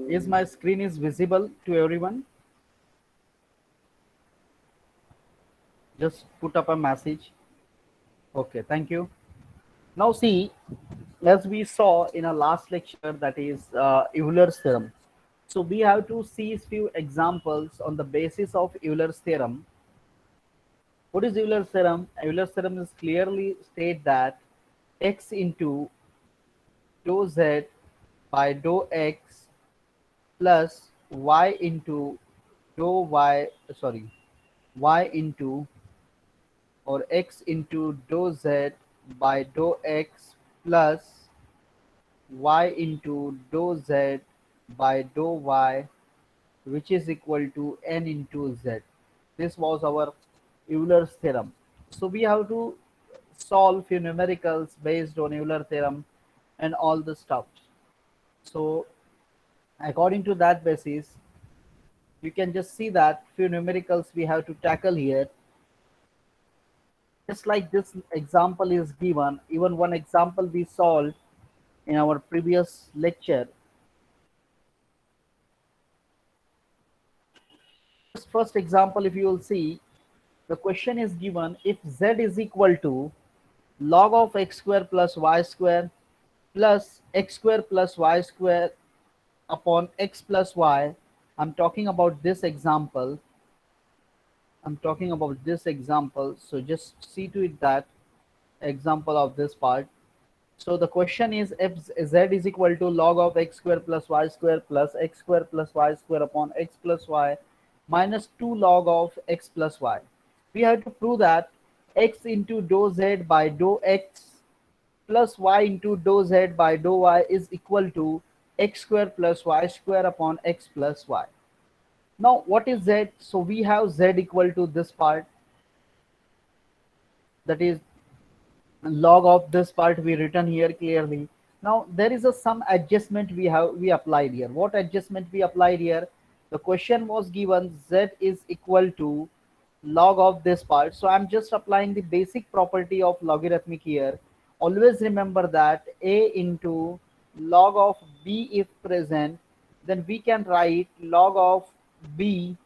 Is my screen is visible to everyone? Just put up a message. Okay, thank you. Now see, as we saw in our last lecture, that is Euler's theorem. So we have to see few examples on the basis of Euler's theorem. What is Euler's theorem? Euler's theorem is clearly state that x into dou z by dou x plus y into dou y, sorry, y into or x into dou z by dou x plus y into dou z by dou y, which is equal to n into z. This was our Euler's theorem. So we have to solve few numericals based on Euler theorem and all the stuff. So according to that basis, you can just see that few numericals we have to tackle here. Just like this example is given, even one example we solved in our previous lecture. This first example, if you will see, the question is given if z is equal to log of x square plus y square plus x square plus y square upon x plus y. I'm talking about this example. So just see to it that example of this part. So the question is if z is equal to log of x square plus y square plus x square plus y square upon x plus y minus 2 log of x plus y. We have to prove that x into dou z by dou x plus y into dou z by dou y is equal to x square plus y square upon x plus y. Now what is z? So we have z equal to this part, that is log of this part we written here clearly. Now there is a some adjustment we applied here. What adjustment we applied here? The question was given z is equal to log of this part, so I'm just applying the basic property of logarithmic here. Always remember that a into log of b if present, then we can write log of b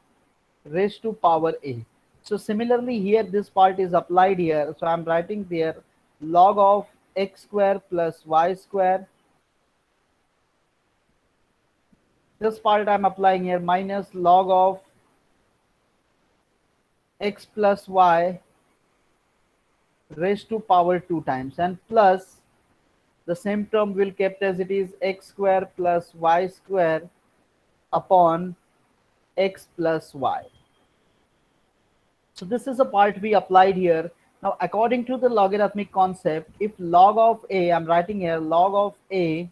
raised to power a. So similarly here this part is applied here. So I'm writing there log of x square plus y square. This part I'm applying here minus log of x plus y raised to power 2 times, and plus the same term will kept as it is x square plus y square upon x plus y. So this is a part we applied here. Now according to the logarithmic concept, if log of a, I'm writing here log of a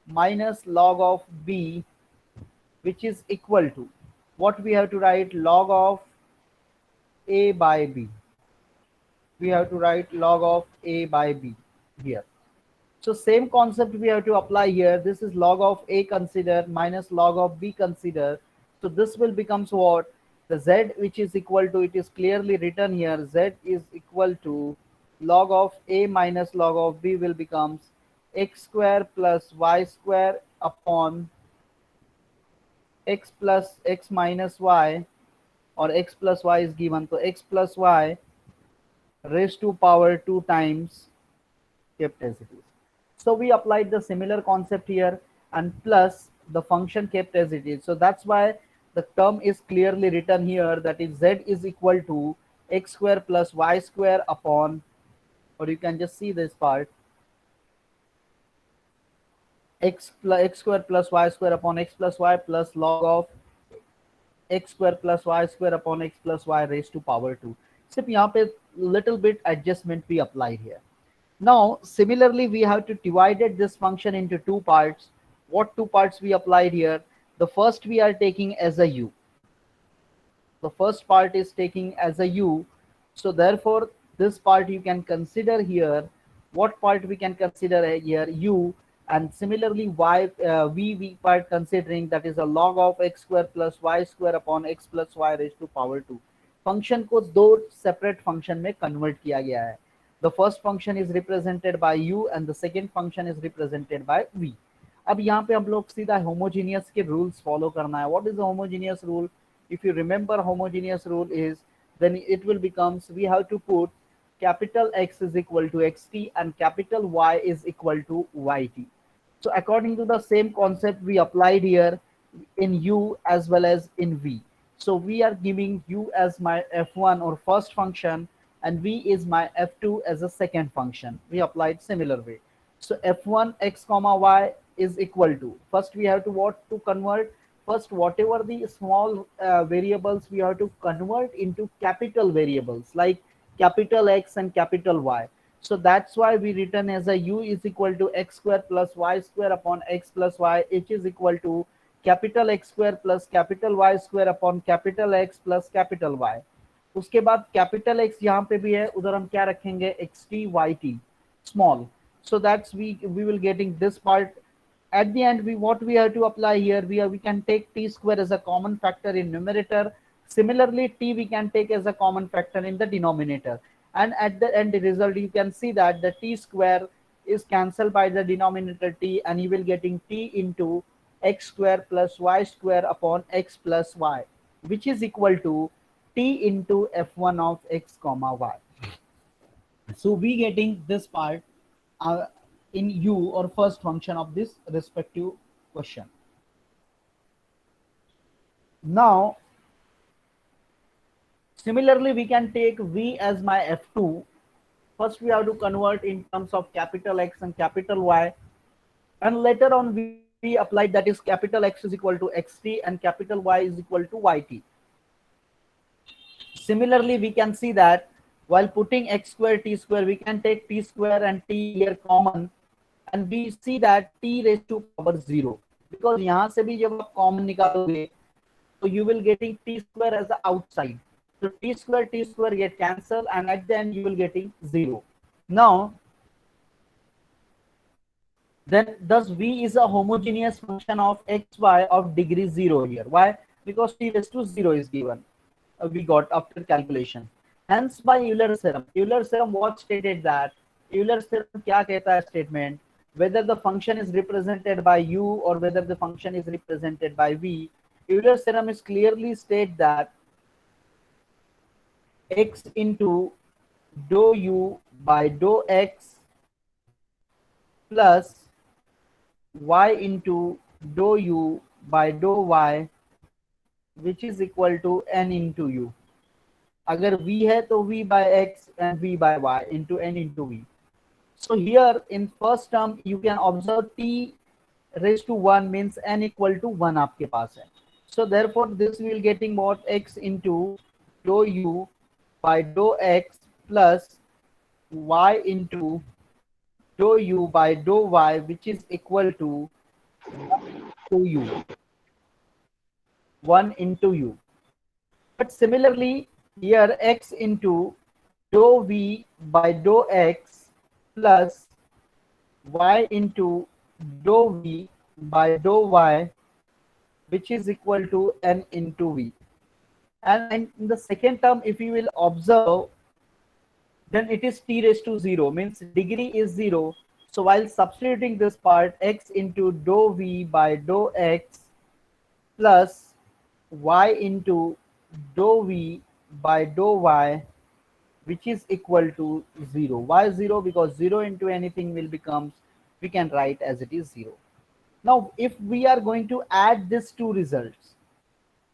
minus log of b, which is equal to what we have to write, log of a by b. We have to write log of a by b here. So same concept we have to apply here. This is log of a considered minus log of b considered. So this will becomes what? The z which is equal to, it is clearly written here, z is equal to log of a minus log of b will becomes x square plus y square upon x plus x minus y, or x plus y is given, so x plus y raised to power 2 times kept as it is. So we applied the similar concept here, and plus the function kept as it is. So that's why the term is clearly written here, that is z is equal to x square plus y square upon, or you can just see this part, x square plus y square upon x plus y plus log of x square plus y square upon x plus y raised to power 2. सिर्फ यहाँ पे little bit adjustment we applied here. Now similarly we have to divided this function into two parts. What two parts we applied here? The first we are taking as a u. The first part is taking as a u. So therefore this part you can consider here. What part we can consider here? U. And similarly y v part considering, that is a log of x square plus y square upon x plus y raised to power 2. Function को दो separate function में convert किया गया है. The first function is represented by u and the second function is represented by v. अब यहाँ पे हम लोग सीधा होमोजीनियस के रूल्स फॉलो करना है. What is the homogeneous rule? If you remember, homogeneous rule is, then it will becomes, we have to put capital X is equal to xt and capital Y is equal to yt. So according to the same concept we applied here in u as well as in v. So we are giving u as my f1 or first function and v is my f2 as a second function. We applied similar way. So f1 x comma y is equal to, first we have to what to convert, first whatever the small variables we have to convert into capital variables like capital X and capital Y. So that's why we written as a u is equal to x square plus y square upon x plus y, which is equal to capital X square plus capital Y square upon capital X plus capital Y. उसके बाद capital x यहाँ पे भी है, उधर हम क्या रखेंगे, x t y t small. So that's we will getting this part. At the end, we what we have to apply here, we can take t square as a common factor in numerator. Similarly, t we can take as a common factor in the denominator, and at the end result you can see that the t square is cancelled by the denominator t, and you will getting t into x square plus y square upon x plus y, which is equal to t into f1 of x comma y. So we getting this part uh, in u or first function of this respective question. Now similarly we can take v as my f2. First we have to convert in terms of capital X and capital Y, and later on we applied, that is capital X is equal to xt and capital Y is equal to yt. Similarly, we can see that while putting x square t square, we can take t square and t here common, and we see that t raised to power 0, because यहाँ से भी जब आप common निकालोगे so you will getting t square as the outside. So t square get cancelled, and at the end you will getting 0. Now then thus v is a homogeneous function of xy of degree 0 here. Why? Because t raised to 0 is given. We got after calculation. Hence by Euler's theorem. Euler's theorem what stated that, Euler's theorem क्या कहता है statement, whether the function is represented by u or whether the function is represented by v, Euler's theorem is clearly state that x into dou u by dou x plus y into dou u by dou y, which is equal to n into u. अगर v है तो v by x and v by y into n into v. So here in first term you can observe t raised to 1 means n equal to 1 आपके पास है. So therefore this we will getting what, x into dou u by dou x plus y into dou u by dou y, which is equal to 1 into u. But similarly here x into dou v by dou x plus y into dou v by dou y, which is equal to n into v. And in the second term, if you will observe, then it is t raised to 0, means degree is 0. So while substituting this part, x into dou v by dou x plus y into dou v by dou y, which is equal to 0. Why 0? Because 0 into anything will becomes, we can write as it is 0. Now if we are going to add these two results,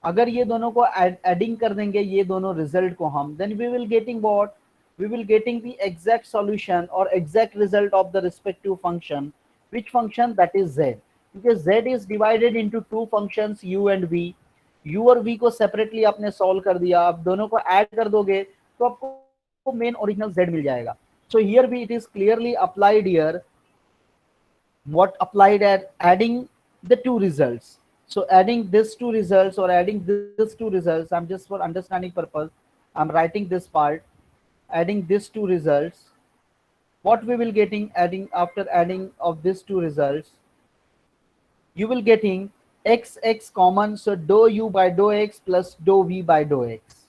अगर ये दोनों को adding कर देंगे ये दोनों result को हम, then we will getting what, we will getting the exact solution or exact result of the respective function. Which function? That is z, because z is divided into two functions u and v. u और v को separately आपने solve कर दिया, आप दोनों को add कर दोगे तो आपको मेन ओरिजिनल z मिल जाएगा. So here we, it is clearly applied here, what applied at adding the two results. So adding these two results or adding these two results, I'm just for understanding purpose, I'm writing this part, adding these two results. What we will getting adding after adding of these two results, you will getting x common, so dou u by dou x plus dou v by dou x.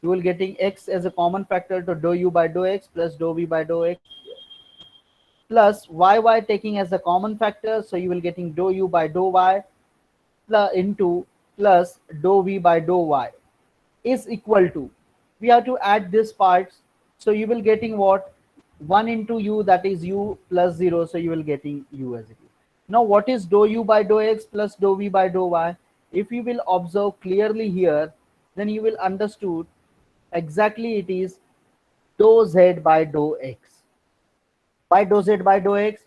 You will getting x as a common factor to dou u by dou x plus dou v by dou x plus y taking as a common factor, so you will getting dou u by dou y plus into plus dou v by dou y is equal to, we have to add this parts, so you will getting what, 1 into u, that is u plus 0, so you will getting u as it is. Now what is dou u by dou x plus dou v by dou y? If you will observe clearly here, then you will understood exactly it is dou z by dou x. Why dou z by dou x?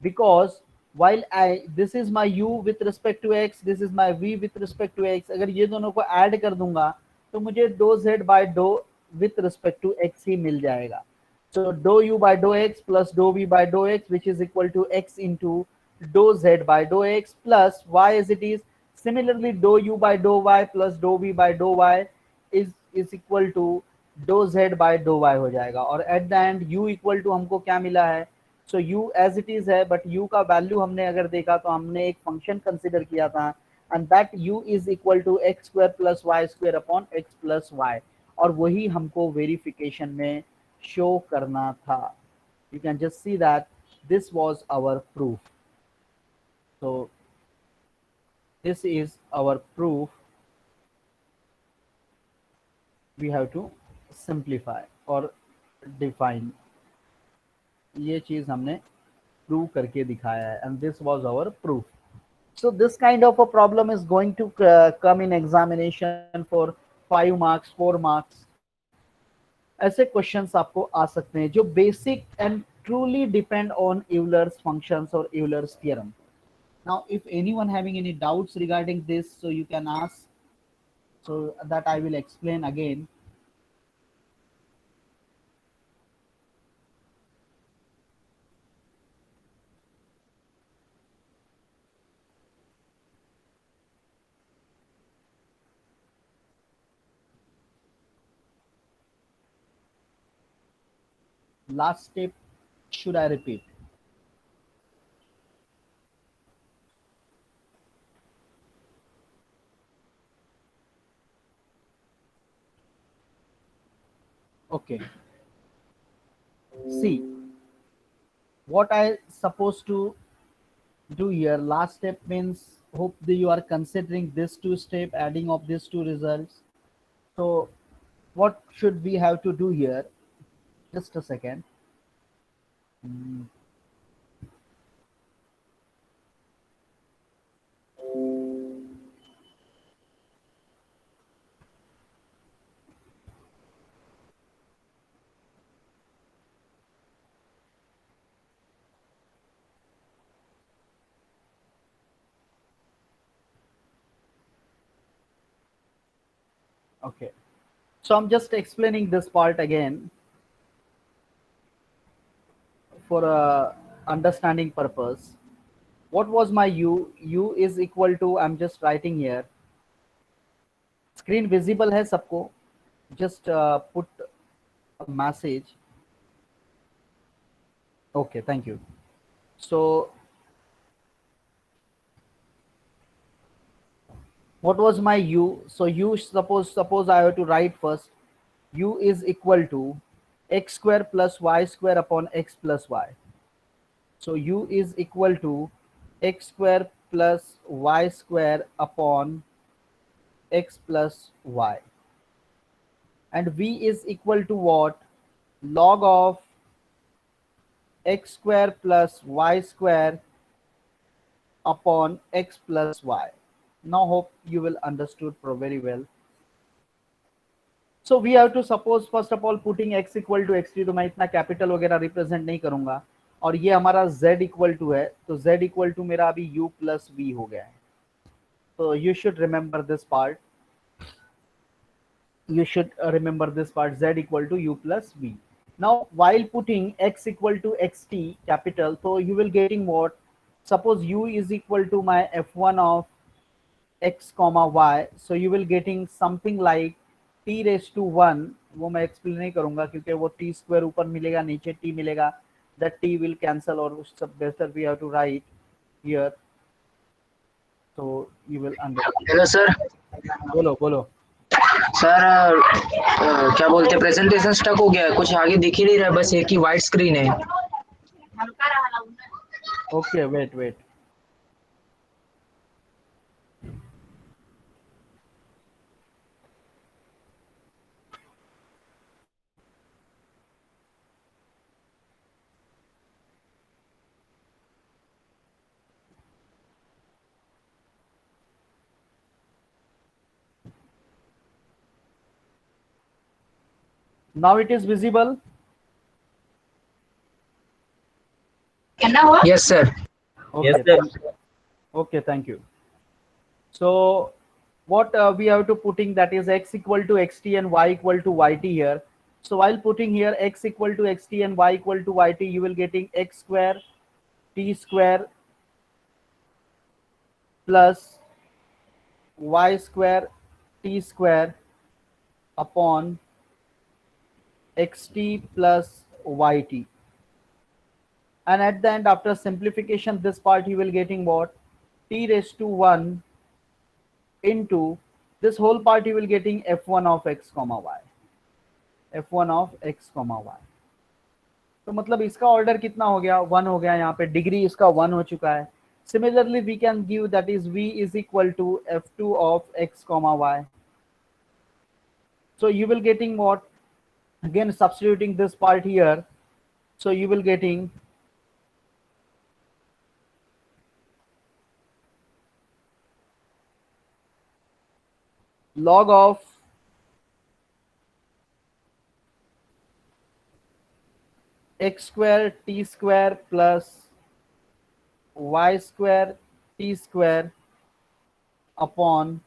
Because while I, this is my u with respect to x, this is my v with respect to x, अगर ये दोनों को add कर दूंगा तो मुझे dou z by dou with respect to x ही मिल जाएगा. So dou u by dou x plus dou v by dou x, which is equal to x into dou z by dou x plus y as it is. Similarly, dou u by dou y plus dou v by dou y is equal to dou z by dou y हो जाएगा. और at the end u equal to हमको क्या मिला है, so u as it is है, but u का value हमने अगर देखा तो हमने एक फंक्शन कंसिडर किया था, and that u is equal to x square plus y square upon x plus y, और वही हमको वेरिफिकेशन में शो करना था. You can just see that this was our proof. So this is our proof. We have to simplify or define. ये चीज हमने prove करके दिखाया है, and this was our proof. So this kind of a problem is going to come in examination for 5 marks, 4 marks. ऐसे questions आपको आ सकते हैं जो basic and truly depend on Euler's functions or Euler's theorem. Now if anyone having any doubts regarding this, so you can ask, so that I will explain again. Last step, should I repeat? Okay. See, what I supposed to do here, last step means, hope that you are considering this 2 step, adding of these 2 results. So what should we have to do here? Just a second. Okay, so I'm just explaining this part again for a understanding purpose. What was my u? U is equal to, I'm just writing here. Screen visible है सबको? Just put a message. Okay, thank you. So what was my u? So u, suppose I have to write first, u is equal to x square plus y square upon x plus y. So u is equal to x square plus y square upon x plus y, and v is equal to what? Log of x square plus y square upon x plus y. Now hope you will understood very well. So we have to suppose first of all putting x equal to x3, तो मैं इतना capital वगैरह represent नहीं करूंगा, और ये हमारा z equal to है, तो z इक्वल टू मेरा अभी u प्लस v हो गया है. तो you should remember this part. You should remember this part, z equal to u plus v. Now while putting x equal to xt capital, so you will getting what? Suppose u is equal to my f1 of x comma y, so you will getting something like t raised to 1. वो मैं explain नहीं करूंगा क्योंकि वो t square ऊपर मिलेगा, नीचे t मिलेगा, that t will cancel, और सब better we have to write here, so you will understand. Hello sir. बोलो बोलो सर क्या बोलते हैं, प्रेजेंटेशन स्टक हो गया है, कुछ आगे दिख ही नहीं रहा है, बस एक ही वाइट स्क्रीन है. Okay, wait. Now it is visible. Yes, sir. Yes, Okay, sir. okay, thank you. So what we have to putting, that is x equal to xt and y equal to yt here. So while putting here x equal to xt and y equal to yt, you will getting x square t square plus y square t square upon xt plus yt. And at the end, after simplification, this part you will getting what? T raised to 1 into this whole part you will getting f1 of x comma y, f1 of x comma y. तो मतलब इसका order कितना हो गया? 1 हो गया, यहाँ पे डिग्री इसका 1 हो चुका है. Similarly, we can give that is v is equal to f2 of x comma y. So you will getting what? Again substituting this part here. So you will getting log of x square t square plus y square t square upon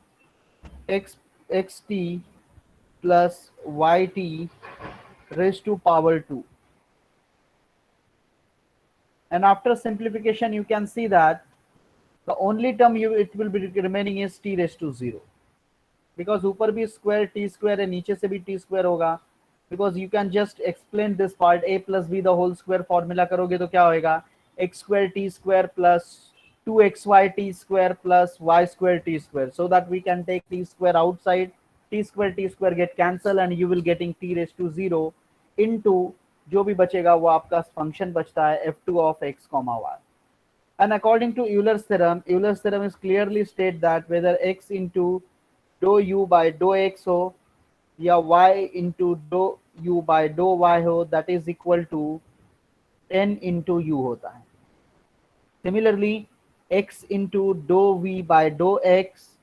xt plus yt raised to power 2. And after simplification, you can see that the only term it will be remaining is t raised to 0, because ऊपर भी square t square है, नीचे से भी t square होगा. Because you can just explain this part, a plus b the whole square formula करोगे तो क्या होएगा? x square t square plus 2xy t square plus y square t square. So that we can take t square outside, t square get cancel and you will getting t raised to 0 into जो भी बचेगा वो आपका function बचता है f2 of x comma y. And according to Euler's theorem is clearly state that whether x into dou u by dou x हो या y into dou u by dou y हो, that is equal to n into u होता है. Similarly, x into dou v by dou x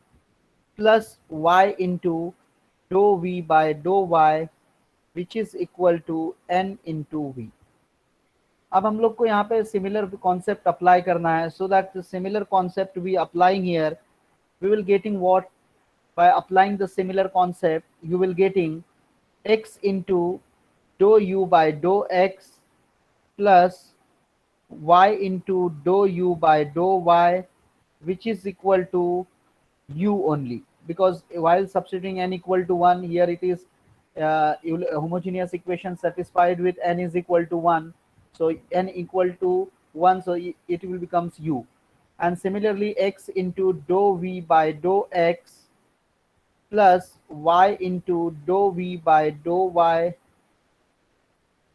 plus y into dou v by dou y, which is equal to n into v. अब हम लोग को यहाँ पे similar concept apply करना है. So that similar concept we applying here, we will getting what? By applying the similar concept, you will getting x into dou u by dou x plus y into dou u by dou y, which is equal to u only, because while substituting n equal to 1, here it is homogeneous equation satisfied with n is equal to 1. So n equal to 1, so it will becomes u. And similarly, x into dou v by dou x plus y into dou v by dou y,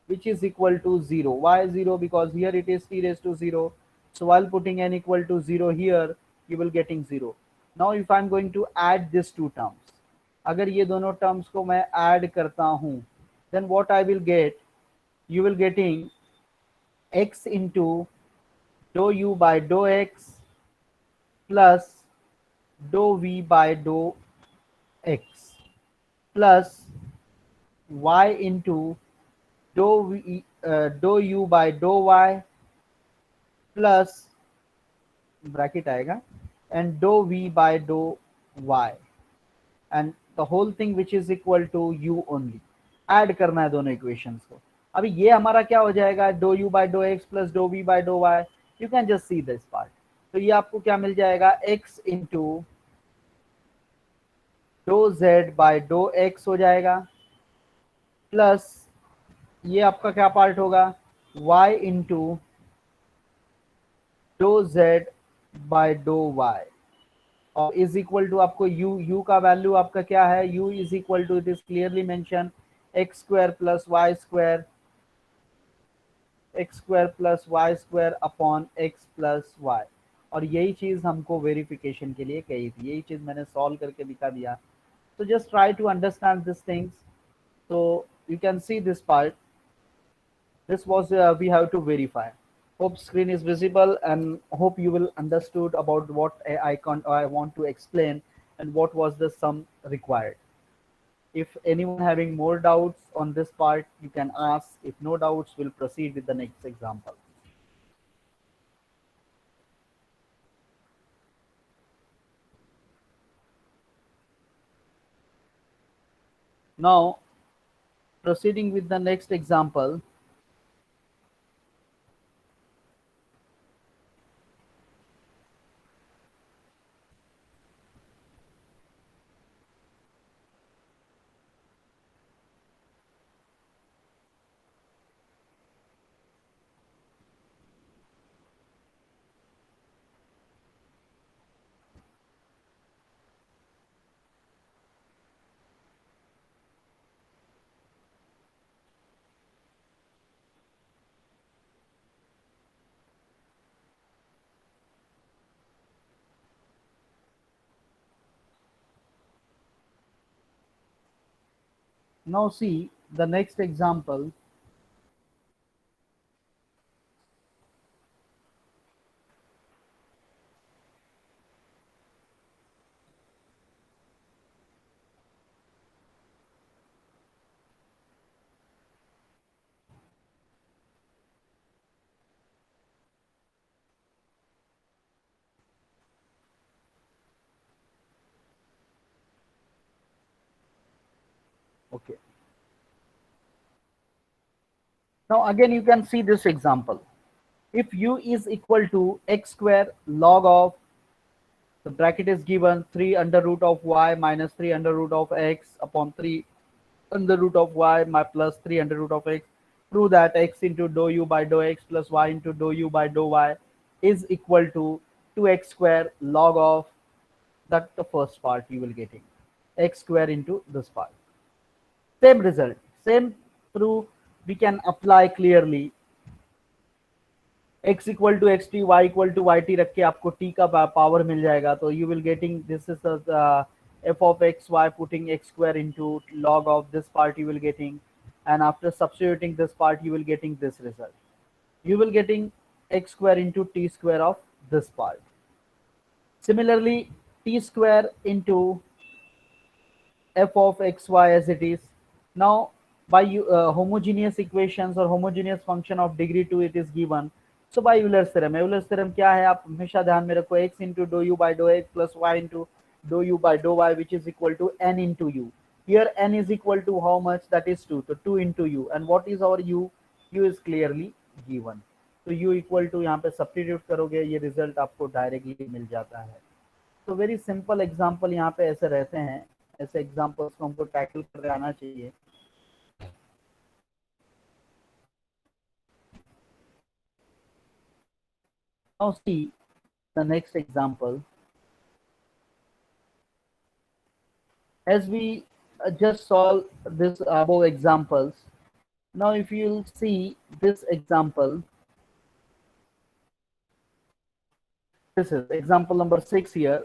which is equal to 0. Why 0? Because here it is t raised to 0. So while putting n equal to 0 here, you will getting 0. Now if I am going to add these two terms, अगर ये दोनों terms को मैं add करता हूँ, then what I will get? You will getting x into dou u by dou x plus dou v by dou x plus y into dou u by dou y plus bracket आएगा and dou v by dou y, and the whole thing which is equal to u only. Add करना है दोनों equations को. अभी ये हमारा क्या हो जाएगा? dou u by dou x plus dou v by dou y. You can just see this part. तो ये आपको क्या मिल जाएगा? x into dou z by dou x हो जाएगा प्लस ये आपका क्या पार्ट होगा? y into dou z by dou y और इज इक्वल टू आपको u का वैल्यू आपका क्या है? u is equal to, it is clearly mention x square plus y square x square plus y square upon x plus y. और यही चीज़ हमको verification के लिए कही थी, यही चीज़ मैंने सॉल्व करके दिखा दिया। So just try to understand these things. So you can see this part. This was we have to verify. Hope screen is visible and hope you will understood about what I want to explain and what was the sum required. If anyone having more doubts on this part, you can ask. If no doubts, we'll proceed with the next example. Now, proceeding with the next example. Now see the next example. Okay. Now again you can see this example. If u is equal to x square log of, the bracket is given 3 under root of y minus 3 under root of x upon 3 under root of y my plus 3 under root of x. Prove that x into dou u by dou x plus y into dou u by dou y is equal to 2x square log of, that the first part you will getting, x square into this part. Same result, same proof we can apply clearly. x equal to x t, y equal to y t रख के आपको t का power मिल जाएगा. तो you will getting this is f of x y putting x square into log of this part you will getting, and after substituting this part you will getting this result. You will getting x square into t square of this part. Similarly, t square into f of xy as it is. Now by homogeneous equations or homogeneous function of degree 2 it is given. So by Euler's theorem, Euler's theorem क्या है आप हमेशा ध्यान में रखो, x into dou u by dou x plus y into dou u by dou y which is equal to n into u. Here n is equal to how much? That is 2. So 2 into u, and what is our u? U is clearly given. तो u equal to यहाँ पे substitute करोगे ये result आपको directly मिल जाता है. तो very simple example यहाँ पे ऐसे रहते हैं, ऐसे एग्जांपल्स को हमको टैकल कर आना चाहिए. Now see the next example. As we just solve this above examples, now if you'll see this example, this is example number 6 here.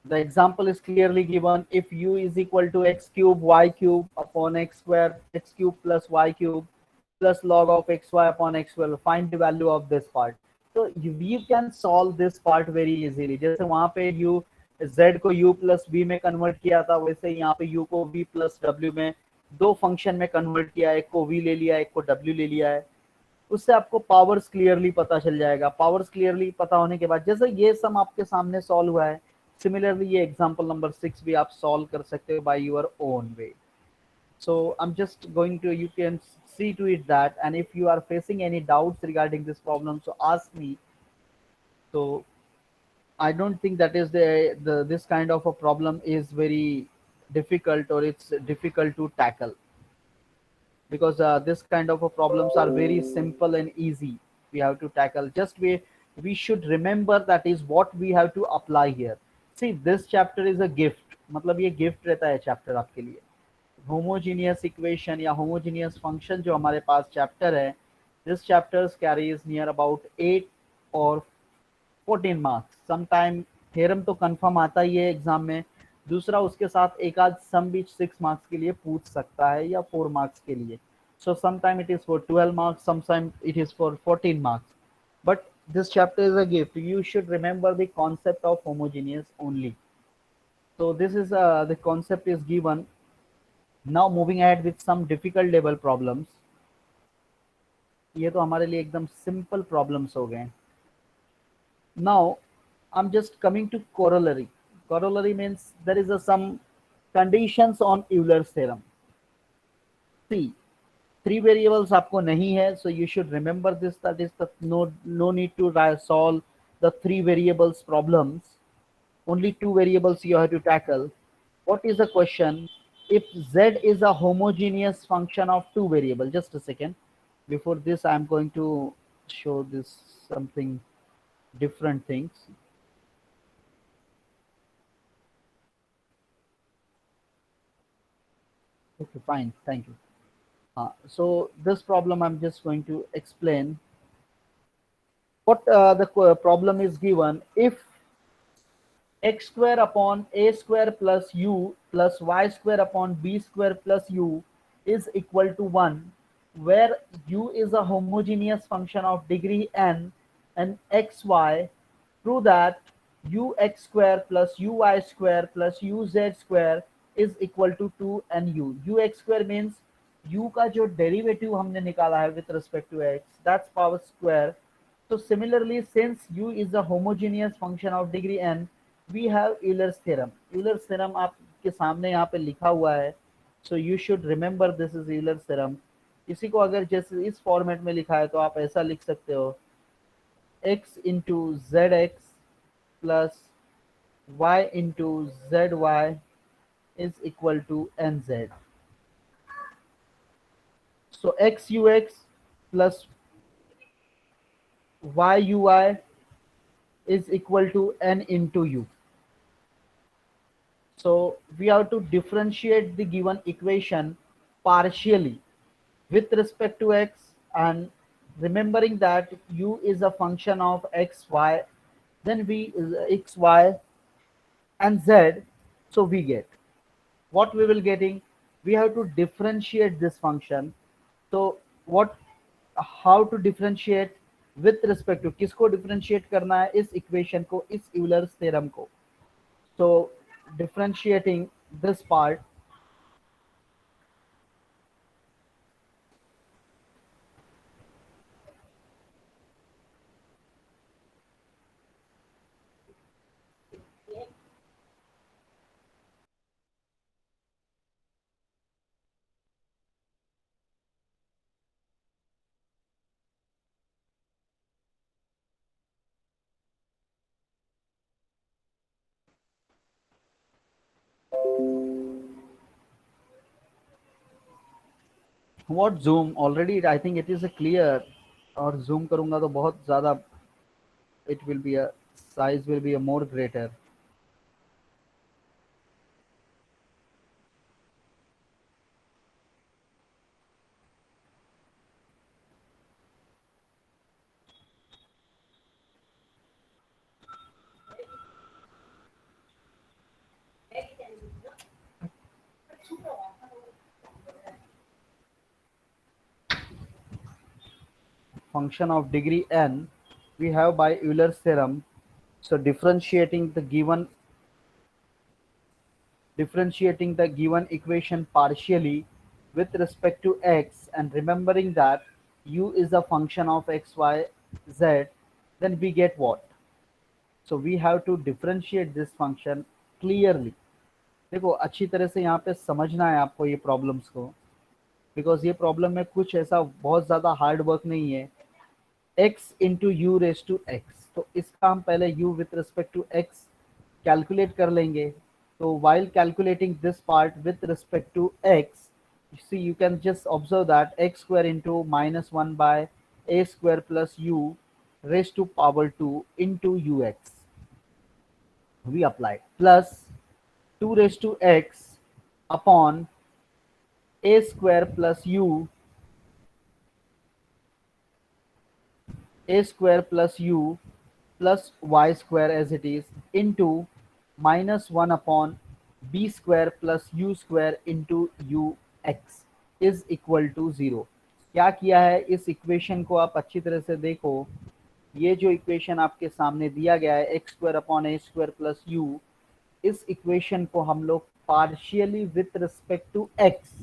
The example is clearly given. If u is equal to x cube y cube upon x square, x cube plus y cube plus log of xy upon x square, find the value of this part. So we can solve this part very easily. जैसे वहाँ पे u z को u plus v में convert किया था, वैसे यहाँ पे u को v plus w में दो फंक्शन में कन्वर्ट किया, एक को v ले लिया, एक को w ले लिया है. उससे आपको पावर्स क्लियरली पता चल जाएगा. पावर्स क्लियरली पता होने के बाद जैसे ये सम आपके सामने सॉल्व हुआ है, सिमिलरली ये एग्जांपल नंबर 6 भी आप सॉल्व कर सकते हो by your own way. So I'm just going to, you can see to it that, and if you are facing any doubts regarding this problem, so ask me. So I don't think that is the this kind of a problem is very difficult or it's difficult to tackle, because this kind of a problems are very simple and easy. We have to tackle, just we should remember that is what we have to apply here. See, this chapter is a gift. मतलब ये gift रहता है chapter आपके लिए। Homogeneous equation या homogeneous function जो हमारे पास chapter है, this chapters carries near about 8 और 14 मार्क्स। समटाइम थ्योरम तो कंफर्म आता ही है एग्जाम में, दूसरा उसके साथ एक आध सम भी 6 मार्क्स के लिए पूछ सकता है या 4 मार्क्स के लिए। So sometime it is for 12 marks, sometime it is for 14 marks, but this chapter is a gift. You should remember the concept of homogeneous only. So this is the concept is given. Now moving ahead with some difficult level problems. ये तो हमारे लिए एकदम simple problems हो गए। Now I'm just coming to corollary. Corollary means there is a some conditions on Euler's theorem. See, three variables आपको नहीं है, so you should remember this, that is the no need to solve the three variables problems. Only two variables you have to tackle. What is the question? If z is a homogeneous function of two variables, just a second. Before this, I am going to show this something different things. Okay, fine, thank you. So this problem I'm just going to explain. What the problem is given: if x square upon a square plus u plus y square upon b square plus u is equal to 1, where u is a homogeneous function of degree n and xy, prove that ux square plus uy square plus uz square is equal to 2 and u. ux square means u का जो derivative हमने निकाला है with respect to x, that's power square. So similarly, since u is a homogeneous function of degree n, we have Euler's theorem. Euler's theorem आपके सामने यहाँ पे लिखा हुआ है, so you should remember this is Euler's theorem. इसी को अगर जैसे इस फॉर्मेट में लिखा है तो आप ऐसा लिख सकते हो, x into zx plus y into zy is equal to nz. So xux plus yuy is equal to n into u. So we have to differentiate the given equation partially with respect to x, and remembering that u is a function of x, y, then we x, y and z. So we get what we will getting. We have to differentiate this function. So what, how to differentiate with respect to, किसको differentiate करना है, इस equation को, इस Euler's theorem को. So differentiating this part, what zoom already I think it is a clear, और zoom करूंगा तो बहुत ज़्यादा it will be a size will be a more greater. Function of degree n we have by Euler's theorem. So differentiating the given equation partially with respect to x, and remembering that u is a function of x, y, z, then we get what? So we have to differentiate this function clearly. देखो अच्छी तरह से यहाँ पे समझना है आपको ये प्रॉब्लम्स को, बिकॉज ये प्रॉब्लम में कुछ ऐसा बहुत ज़्यादा हार्ड वर्क नहीं है. x into u raise to x, तो इसका हम पहले u with respect to x calculate कर लेंगे. तो while calculating this part with respect to x, see you can just observe that x square into minus 1 by a square plus u raised to power 2 into ux we apply, plus 2 raised to x upon a square plus u, a square plus u plus y square as it is into minus 1 upon b square plus u square into u x is equal to 0। क्या किया है, इस equation को आप अच्छी तरह से देखो। ये जो इक्वेशन आपके सामने दिया गया है x square upon a square plus u, इस इक्वेशन को हम लोग partially with respect to x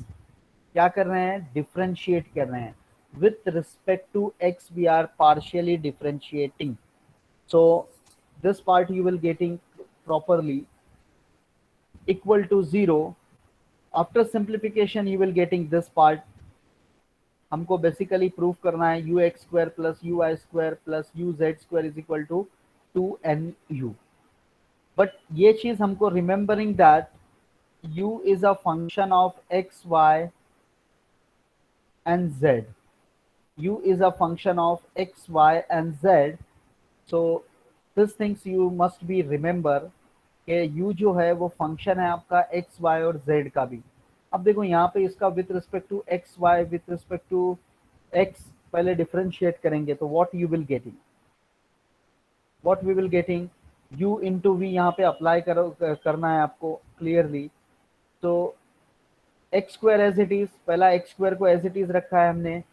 क्या कर रहे हैं, डिफरेंशिएट कर रहे हैं। With respect to x we are partially differentiating. so this part you will getting properly equal to 0। after simplification you will getting this part। हमको बेसिकली प्रूफ करना है u x square plus u y square plus u z square is equal to 2NU। But ये चीज हमको remembering that u is a function of x, y and z। u is a function of x, y and z। so these things you must be remember कि u जो है वो function है आपका x, y और z का भी। अब देखो यहाँ पे इसका with respect to x, y with respect to x पहले डिफरेंशिएट करेंगे तो what you will getting, what we will getting u into v यहाँ पे अप्लाई करो करना है आपको क्लियरली। तो x square as it is, पहला एक्स स्क्वायर को एज इट इज रखा है हमने,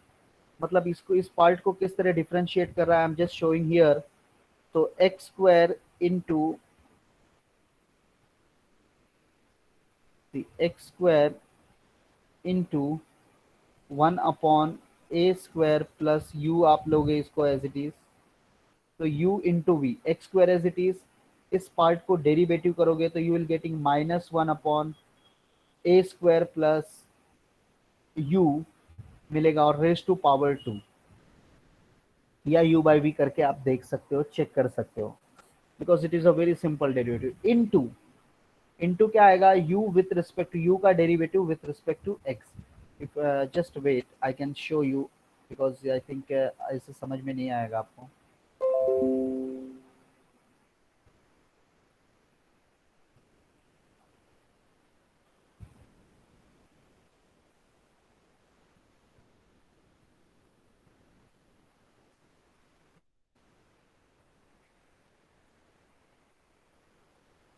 मतलब इसको इस पार्ट को किस तरह डिफरेंशिएट कर रहा है, I am just showing here. तो x square into x square into 1 upon a square plus u, आप लोगे इसको एज इट इज। तो u into v, x square as it is, इस पार्ट को डेरिवेटिव करोगे तो you will getting minus 1 upon a square plus u मिलेगा और रेज टू पावर 2, या u बाई वी करके आप देख सकते हो, चेक कर सकते हो, because it is a very simple derivative. Into, into क्या आएगा, u with respect to u का derivative with respect to x। If just wait I can show you, because I think ऐसे समझ में नहीं आएगा आपको।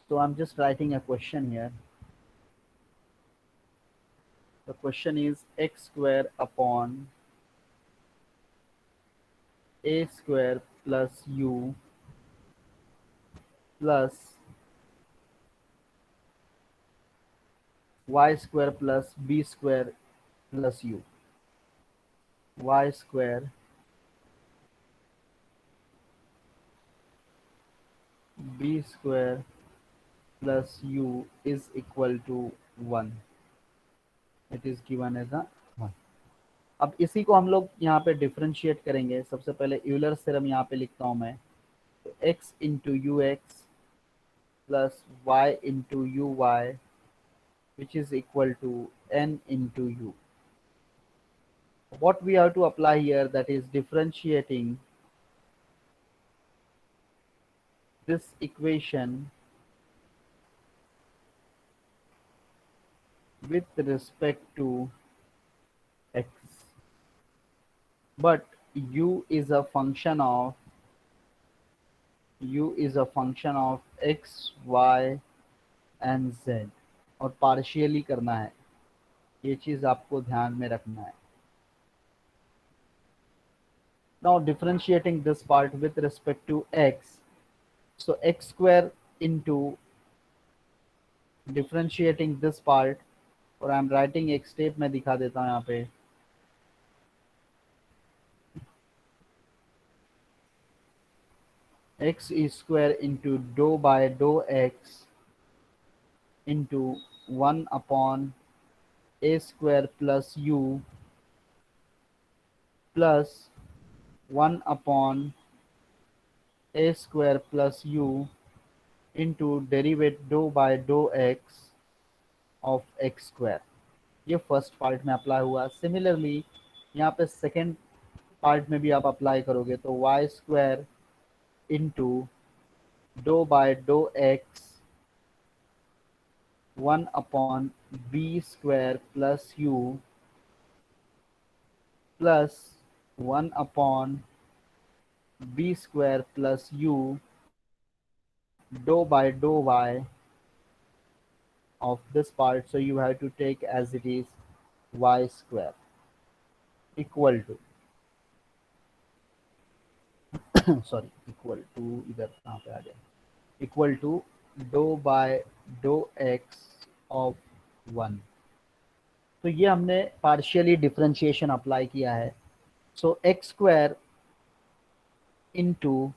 So I'm just writing a question here. The question is x square upon a square plus u plus y square plus b square plus u, y square b square plus u is equal to 1। It is given as a 1। अब इसी को हम लोग यहाँ पे differentiate करेंगे। सबसे पहले यूलर थ्योरम यहाँ पे लिखता हूँ मैं, तो x into u x plus y into u y which is equal to n into u। What we have to apply here, that is differentiating this equation with respect to x, but u is a function of x, y and z, और partially करना है, ये चीज आपको ध्यान में रखना है। Now differentiating this part with respect to x, so x square into differentiating this part, और आई एम राइटिंग एक स्टेप में दिखा देता हूँ यहाँ पे। x is square into dou by dou x into 1 upon a square plus u plus 1 upon a square plus u into derivate dou by dou x of x square। ये first part में apply हुआ। Similarly यहाँ पे second part में भी आप apply करोगे तो y square into do by do x 1 upon b square plus u plus 1 upon b square plus u dou by dou y of this part. So you have to take as it is y square equal to sorry equal to इधर कहाँ पे आ गया, equal to dou by dou x of 1. तो ये हमने partially differentiation apply किया है. सो x square into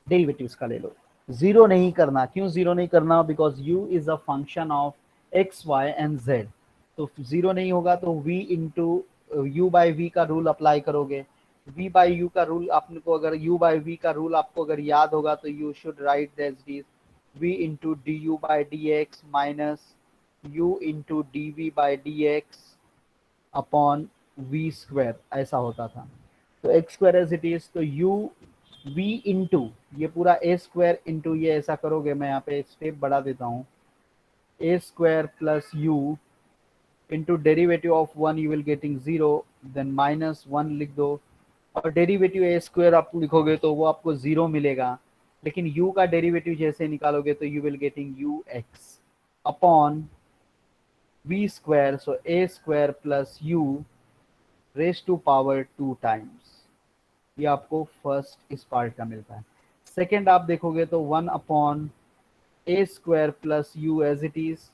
derivatives का ले लो. जीरो नहीं करना. क्यों जीरो नहीं करना? Because u is a function of x y and z. तो जीरो नहीं होगा तो v into u by v का रूल अप्लाई करोगे. v बाई यू का रूल आपको अगर u बाई v का रूल आपको अगर याद होगा तो you should write that is v into d u by d x minus u into d v by d x upon v square. ऐसा होता था. तो x square as it is, तो यू वी इंटू ये पूरा ए square into ये ऐसा करोगे. मैं यहाँ पे स्टेप बढ़ा देता हूँ. A square plus u into derivative of one you will getting zero, then minus one लिख दो. और डेरिवेटिव ए स्क्वायर आप लिखोगे तो वो आपको जीरो मिलेगा. लेकिन u का डेरिवेटिव जैसे निकालोगे तो you will getting u x upon v square. So a square plus u raise to power 2 times. ये आपको फर्स्ट इस पार्ट का मिलता है. सेकेंड आप देखोगे तो 1 upon a square plus u as it is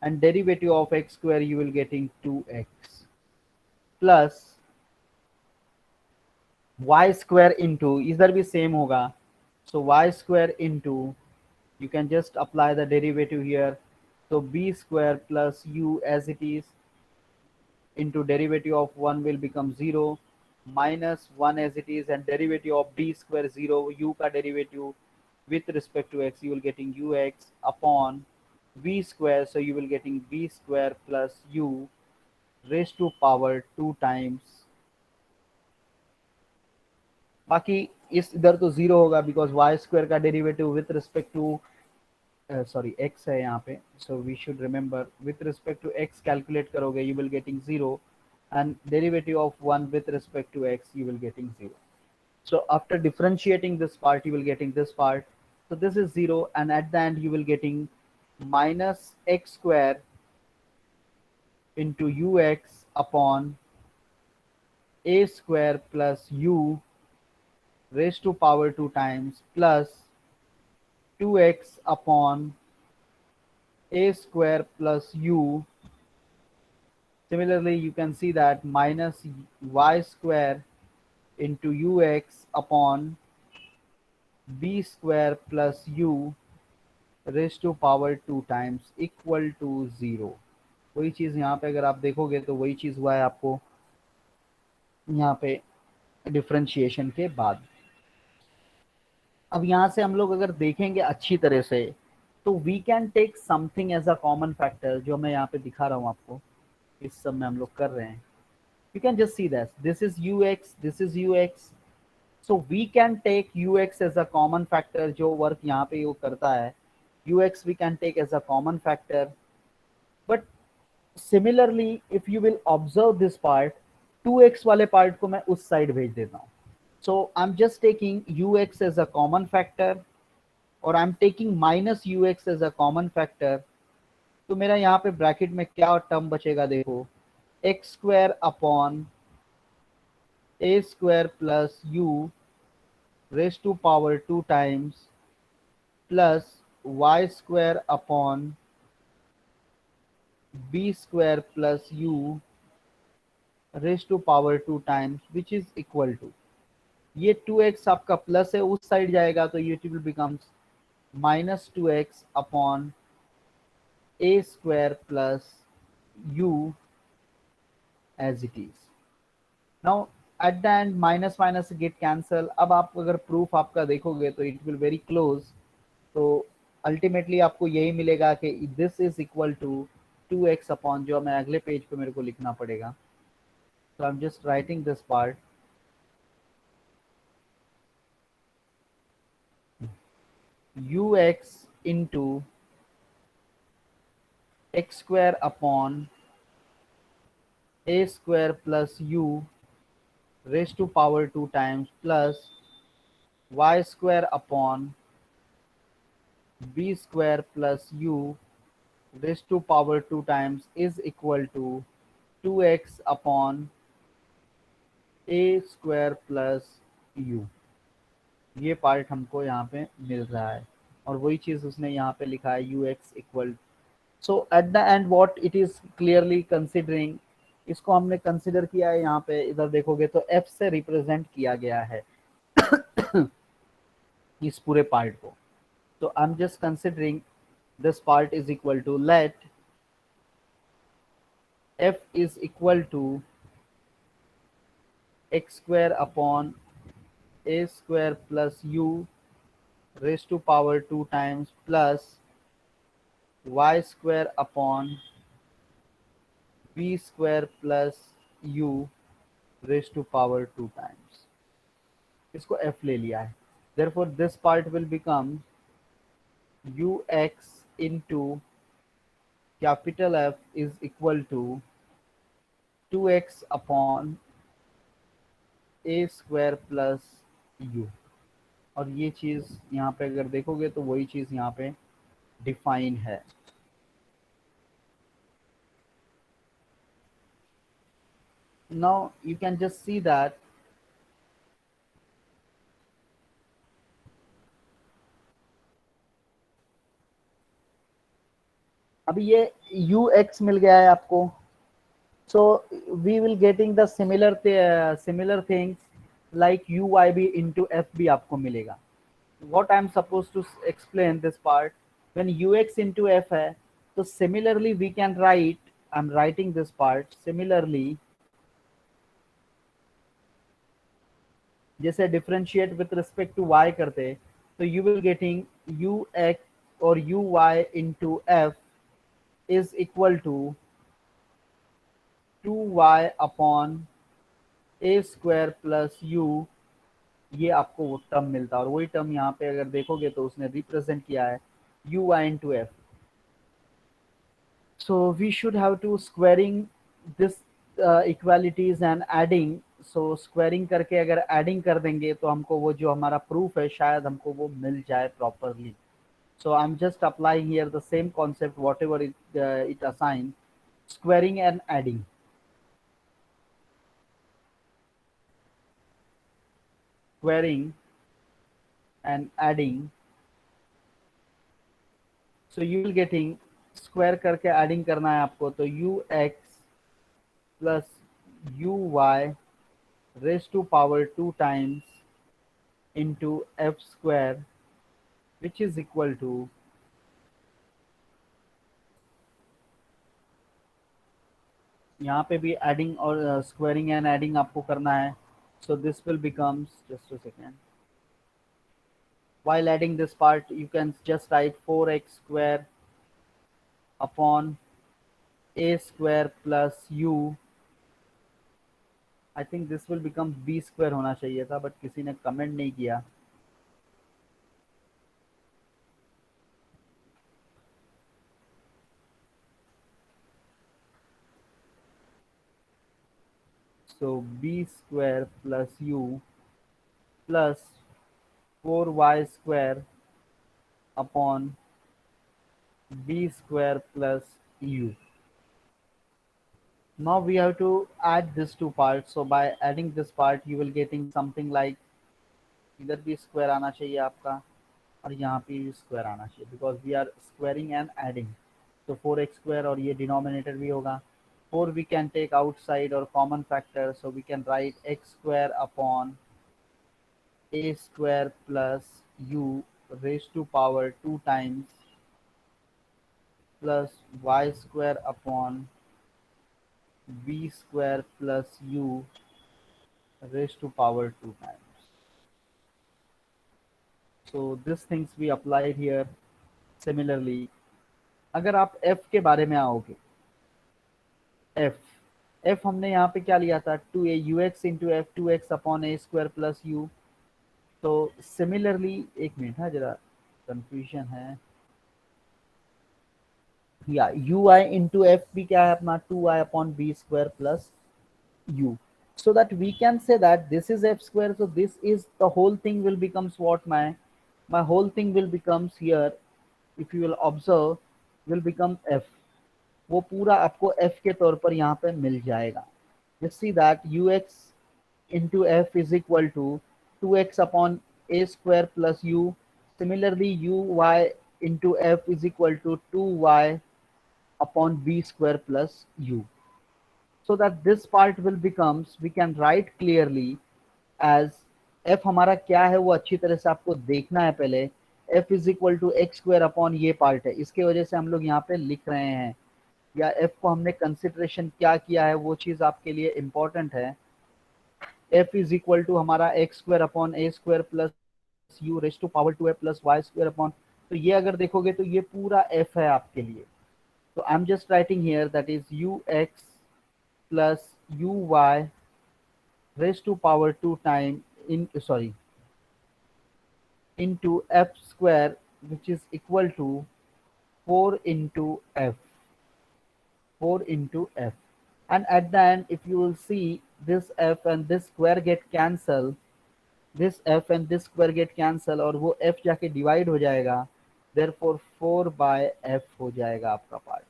and derivative of x square you will getting 2x plus y square into, इधर भी सेम होगा. So y square into you can just apply the derivative here. So b square plus u as it is into derivative of 1 will become 0 minus 1 as it is and derivative of b square 0, u का derivative with respect to x you will getting ux upon v square. So you will getting b square plus u raised to power 2 times. बाकी इस इधर तो zero होगा because y square का derivative with respect to sorry x है यहाँ पे. So we should remember with respect to x calculate करोगे you will getting zero and derivative of one with respect to x you will getting zero. So after differentiating this part you will getting this part. So this is 0 and at the end you will getting minus x square into ux upon a square plus u raised to power 2 times plus 2x upon a square plus u. Similarly you can see that minus y square into ux upon b square plus u raised to power 2 times equal to 0. वही चीज़ यहाँ पे अगर आप देखोगे तो वही चीज़ हुआ है आपको यहाँ पे डिफरेंशिएशन के बाद. अब यहाँ से हम लोग अगर देखेंगे अच्छी तरह से तो we can take something as a common factor, जो मैं यहाँ पे दिखा रहा हूँ आपको. इस सब में हम लोग कर रहे हैं. You can just see that this is u x, this is u x. So we can take u x as a common factor. जो वर्क यहाँ पे वो करता है u x we can take as a common factor. But similarly if you will observe this part, 2x वाले part को मैं उस साइड भेज देता हूँ. So I'm just taking ux as a common factor or I'm taking minus ux as a common factor. तो मेरा यहाँ पे ब्रैकेट में क्या टर्म बचेगा देखो, x square upon a square plus u raised to power 2 times plus y square upon b square plus u raised to power 2 times which is equal to, ये 2x आपका प्लस है उस side जाएगा तो ये will becomes minus 2x upon a square plus u as it is. Now at the end minus minus get cancel. अब आप अगर प्रूफ आपका देखोगे तो इट विल वेरी क्लोज. तो अल्टीमेटली आपको यही मिलेगा कि this is equal to 2x upon, जो मैं अगले पेज पे मेरे को लिखना पड़ेगा. तो I am just writing this part. ux into x square upon a square plus u raised to power 2 times plus y square upon b square plus u raised to power 2 times is equal to 2x upon a square plus you. ये part हमको यहाँ पे मिल रहा है और वही चीज उसने यहाँ पे लिखा है u x equal. So eight the and what it is clearly considering, इसको हमने कंसिडर किया है यहाँ पे, इधर देखोगे तो एफ से रिप्रेजेंट किया गया है इस पूरे पार्ट को। तो I am just considering this part is equal to let f is equal to x square upon a square plus u raised to power 2 times plus y square upon b square plus u raised to power 2 times। इसको f ले लिया है, therefore this part will become ux into capital F is equal to 2x upon a square plus u। और ये चीज यहाँ पे अगर देखोगे तो वही चीज यहाँ पे डिफाइन है। Now you can just see that अभी ये यू एक्स मिल गया है आपको। So we will getting the similar things like u i b into f भी आपको मिलेगा। what I'm supposed to explain this part, when ux into f है तो similarly we can write, I'm writing this part similarly, जैसे differentiate with respect to y करते तो you will getting ux और uy into f is equal to 2y upon a square plus u। ये आपको वो term मिलता है और वही टर्म यहाँ पे अगर देखोगे तो उसने रिप्रेजेंट किया है u i into f. So we should have to squaring this equalities and adding. So squaring करके अगर एडिंग कर देंगे तो हमको वो जो हमारा प्रूफ है शायद हमको वो मिल जाए properly. So I am just applying here the same concept whatever it assign, squaring and adding. Squaring and adding, so you will getting square करके एडिंग करना है आपको तो u x plus u y raise to power 2 times into f square which is equal to यहाँ पे भी adding और squaring and adding आपको करना है। So this will becomes, just a second, while adding this part you can just write 4x square upon a square plus u। I think this will become b square होना चाहिए था but किसी ने comment नहीं किया। so b square plus u plus 4y square upon b square plus u। Now we have to add these two parts, so by adding this part you will getting something like, इधर भी square आना चाहिए आपका और यहाँ पे भी square आना चाहिए because we are squaring and adding. तो 4x स्क्वायर और ये डिनोमिनेटर भी होगा, 4 we can take outside or common factor, so we can write x square upon a square plus u raised to power 2 times plus y square upon b square plus u raised to power 2 times। so these things we applied here। similarly अगर आप f के बारे में आओगे, f हमने यहाँ पे क्या लिया था, 2a ux into F 2x upon a square plus you. तो सिमिलरली एक मिनट है, जरा कंफ्यूजन है। या यू आई इंटू एफ भी क्या है अपना 2i/b² plus u, so that we can say that this is f square, so this is the whole thing will becomes what, my whole thing will becomes here, if you will observe, will become f, वो पूरा आपको f के तौर पर यहाँ पे मिल जाएगा. Just see that ux into f is equal to 2x upon a square plus u. Similarly, uy into f is equal to 2y upon b square plus u. So that this part will becomes, we can write clearly as f हमारा क्या है वो अच्छी तरह से आपको देखना है पहले. f is equal to x square upon ये पार्ट है, इसके वजह से हम लोग यहाँ पे लिख रहे हैं, या f को हमने कंसिडरेशन क्या किया है वो चीज आपके लिए इंपॉर्टेंट है. f इज इक्वल टू हमारा x square upon a square plus u raise to power 2a plus y square upon, तो ये अगर देखोगे तो ये पूरा f है आपके लिए. तो I am just writing here that is u x plus uy raised to power 2 time in sorry into f square, which is equal to 4 into f, 4 into f. And at the end, if you will see, this f and this square get cancel, this f and this square get cancel, और वो f जाके divide हो जाएगा, therefore 4 by f हो जाएगा आपका part.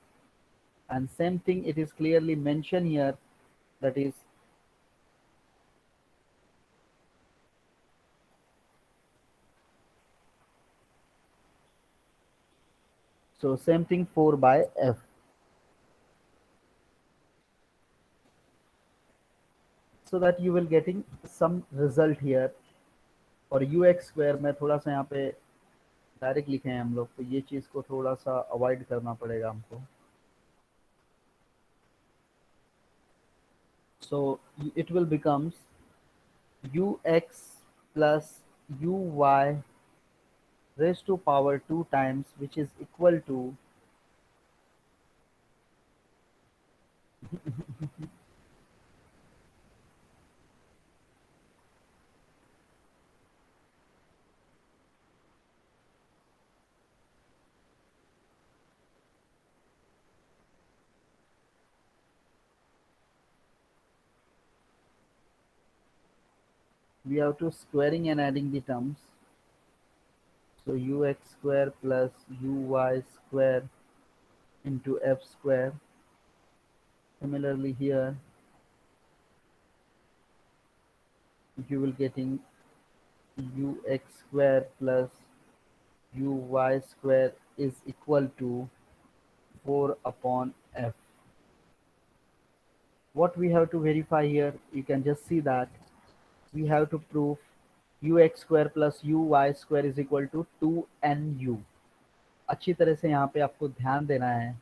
And same thing it is clearly mentioned here, that is so same thing 4 by f, so that you will getting some result here. और you x square में थोड़ा सा यहाँ पे डायरेक्ट लिखे हैं हम लोग, तो ये चीज़ को थोड़ा सा अवॉइड करना पड़ेगा हमको. So it will becomes u x plus u y raise to power 2 times, which is equal to we have to squaring and adding the terms. So ux square plus uy square into f square. Similarly here you will getting ux square plus uy square is equal to 4 upon f. What we have to verify here, you can just see that we have to prove ux square plus uy square is equal to 2nu. अच्छी तरह से यहाँ पे आपको ध्यान देना है,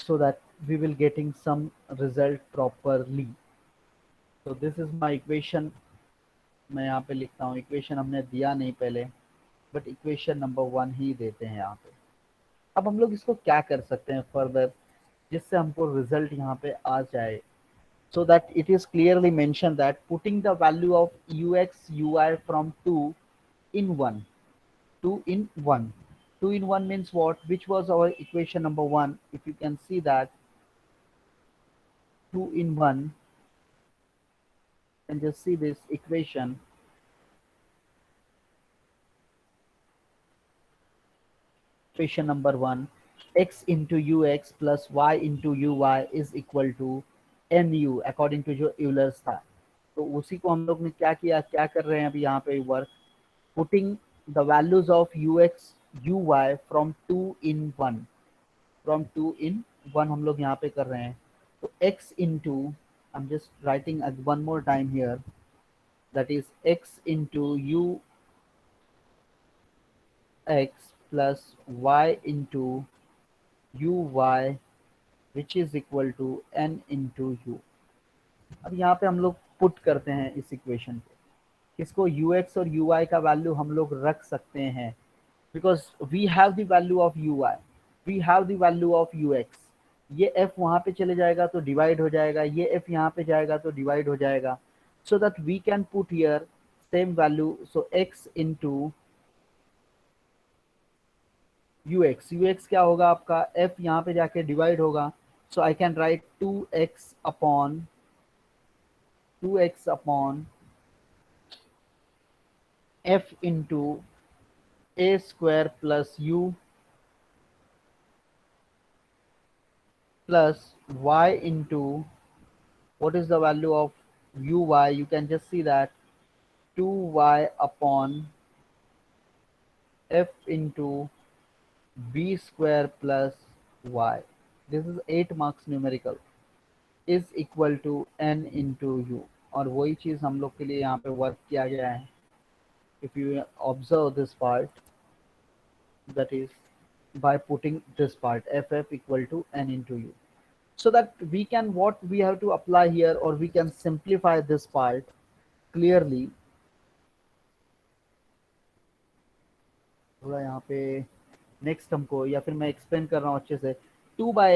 so that we will getting some result properly. So this is my equation. मैं यहाँ पे लिखता हूँ, इक्वेशन हमने दिया नहीं पहले, बट इक्वेशन नंबर 1 ही देते हैं यहाँ पे. अब हम लोग इसको क्या कर सकते हैं फर्दर, जिससे हमको रिजल्ट यहाँ पे आ जाए. So that it is clearly mentioned that putting the value of ux ui from 2 in 1, 2 in 1, 2 in 1 means what, which was our equation number 1. If you can see that 2 in 1, and just see this equation. Equation number 1, x into ux plus y into uy is equal to nu according to जो Euler's था. तो उसी को हम लोग ने क्या किया, क्या कर रहे हैं अभी यहाँ पे work, putting the values of ux uy from 2 in 1, from 2 in 1 हम लोग यहाँ पे कर रहे हैं. तो x into, I am just writing one more time here, that is x into ux plus y into uy, which is equal to n into u. अब यहाँ पे हम लोग पुट करते हैं इस इक्वेशन को, इसको ux और uy का वैल्यू हम लोग रख सकते हैं, because we have the value of uy, we have the value of ux. ये f वहाँ पे चले जाएगा तो डिवाइड हो जाएगा, ये f यहाँ पे जाएगा तो डिवाइड हो जाएगा, so that we can put here same value. So x into ux क्या होगा आपका, f यहाँ पे जाके डिवाइड होगा, so I can write 2x upon f into a square plus u plus y into what is the value of uy, you can just see that 2y upon f into b square plus y, this is 8 marks numerical, is equal to n into u, और वही चीज हम लोग के लिए यहाँ पे work किया गया है. If you observe this part, that is by putting this part ff equal to n into u, so that we can, what we have to apply here, or we can simplify this part clearly. थोड़ा यहाँ पे next हमको, या फिर मैं explain कर रहा हूँ अच्छे से. 2 by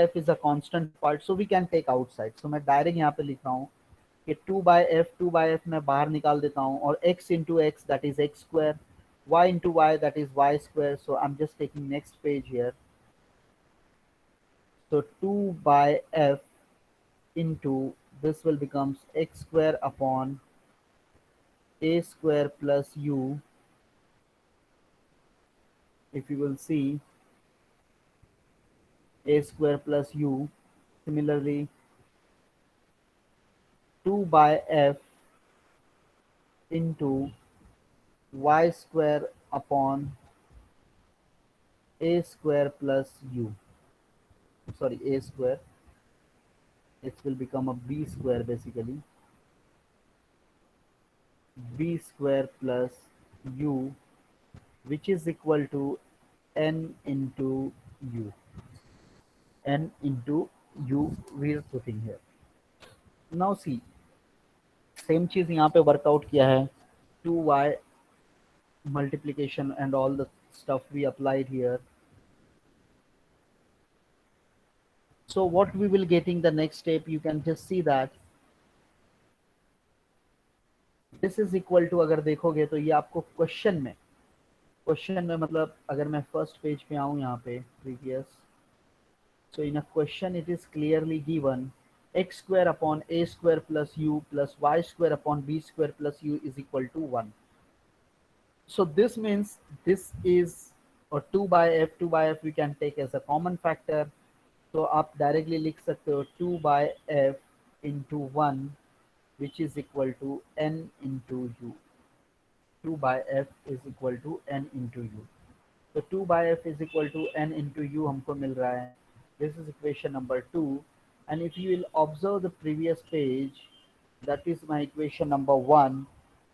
f is a constant part, so we can take outside, so मैं डायरेक्ट यहाँ पे लिख रहा हूँ कि 2 by f मैं बाहर निकाल देता हूँ, और x into x that is x square, y into y that is y square. So I am just taking next page here. So 2 by f into this will becomes x square upon a square plus u. If you will see a square plus u, similarly 2 by f into y square upon a square plus u, sorry a square, it will become a b square basically, b square plus u, which is equal to n into u, n into u we are putting here. Now see, same चीज यहाँ पे workout किया है, 2y multiplication and all the stuff we applied here. So what we will getting the next step, you can just see that this is equal to, अगर देखोगे तो ये आपको क्वेश्चन में मतलब अगर मैं फर्स्ट पेज पे आऊँ यहाँ पे previous, so in a question it is clearly given x square upon a square plus u plus y square upon b square plus u is equal to 1. So this means this is, or 2 by f we can take as a common factor. So आप directly लिख सकते हो 2 by f into 1, which is equal to n into u. 2 by f is equal to n into u. So 2 by f is equal to n into u हमको मिल रहा है. This is equation number 2. And if you will observe the previous page, that is my equation number 1.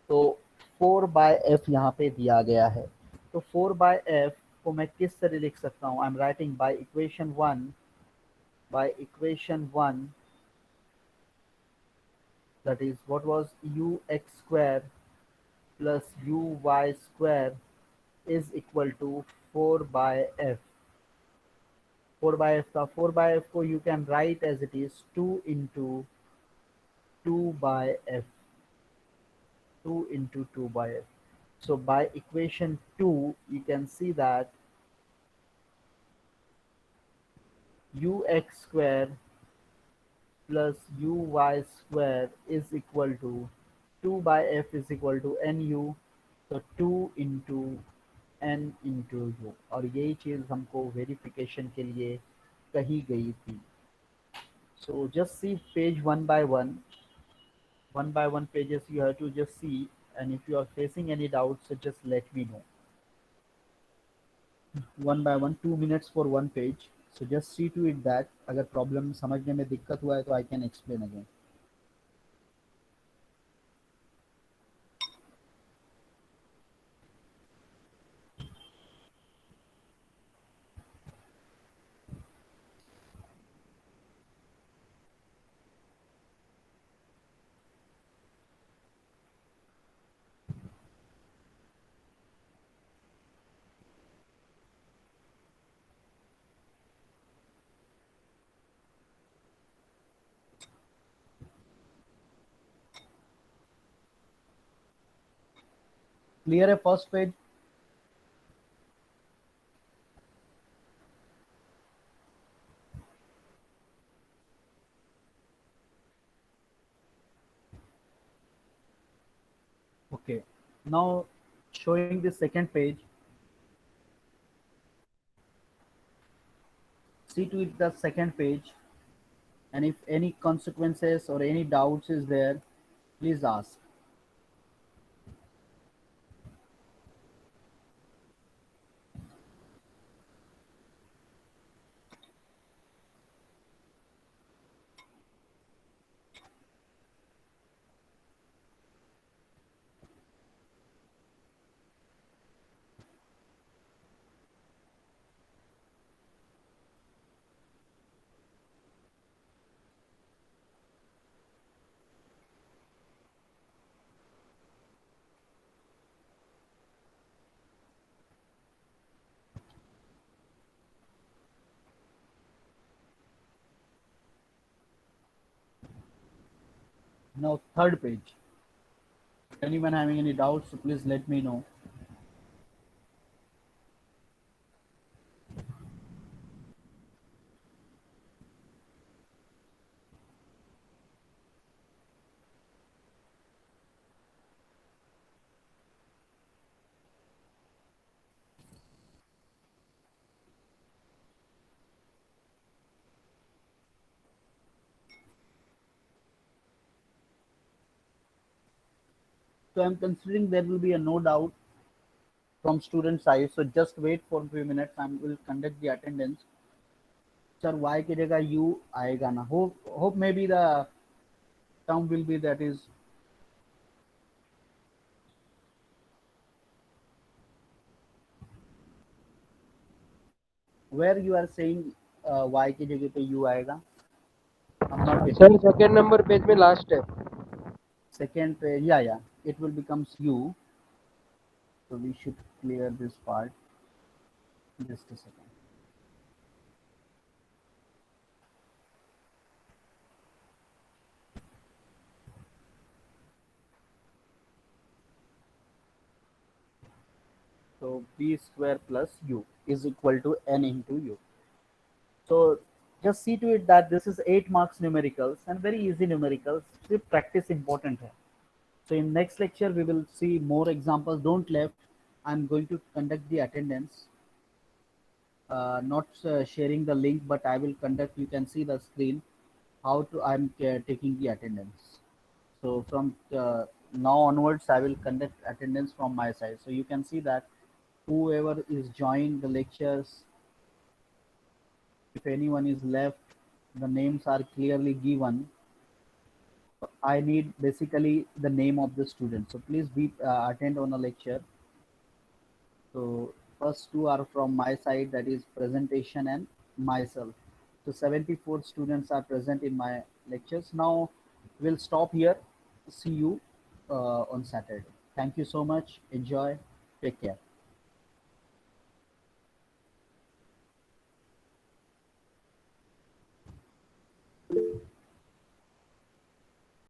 तो 4 by f यहाँ पे दिया गया है. तो 4 by f को मैं किस तरह लिख सकता हूँ? I am writing by equation 1, that is what was ux square plus uy square is equal to 4 by f. 4 by f का 4 by f को you can write as it is 2 into 2 by f, 2 into 2 by f. So by equation 2 you can see that ux square plus uy square is equal to 2 by f is equal to nu. So 2 into n into u, और यही चीज हमको verification के लिए कही गई थी. So just see page one by one pages you have to just see, and if you are facing any doubts, so just let me know. One by one, 2 minutes for one page. So just see to it that अगर problem समझने में दिक्कत हुआ है तो I can explain again. Clear है first page? Okay. Now showing the second page. See to it the second page, and if any consequences or any doubts is there, please ask. Now third page. If anyone having any doubts, so please let me know. So I'm considering there will be a no doubt from student side. So just wait for a few minutes. I will conduct the attendance. Sir, Y की जगह U आएगा ना? Hope maybe the term will be that is where you are saying Y की जगह पे U आएगा. I'm not sir getting second number page में last है. second page. Yeah, it will becomes U. So we should clear this part. Just a second. So B square plus U is equal to N into U. So just see to it that this is 8 marks numericals and very easy numericals. सिर्फ practice important है. So in next lecture we will see more examples. Don't left. I'm going to conduct the attendance. Not sharing the link, but I will conduct. You can see the screen how to I'm taking the attendance. So from now onwards, I will conduct attendance from my side. So you can see that whoever is joined the lectures, if anyone is left, the names are clearly given. I need basically the name of the student. So please be attend on a lecture. So first two are from my side, that is presentation and myself. So 74 students are present in my lectures. Now we'll stop here. See you on Saturday. Thank you so much. Enjoy. Take care.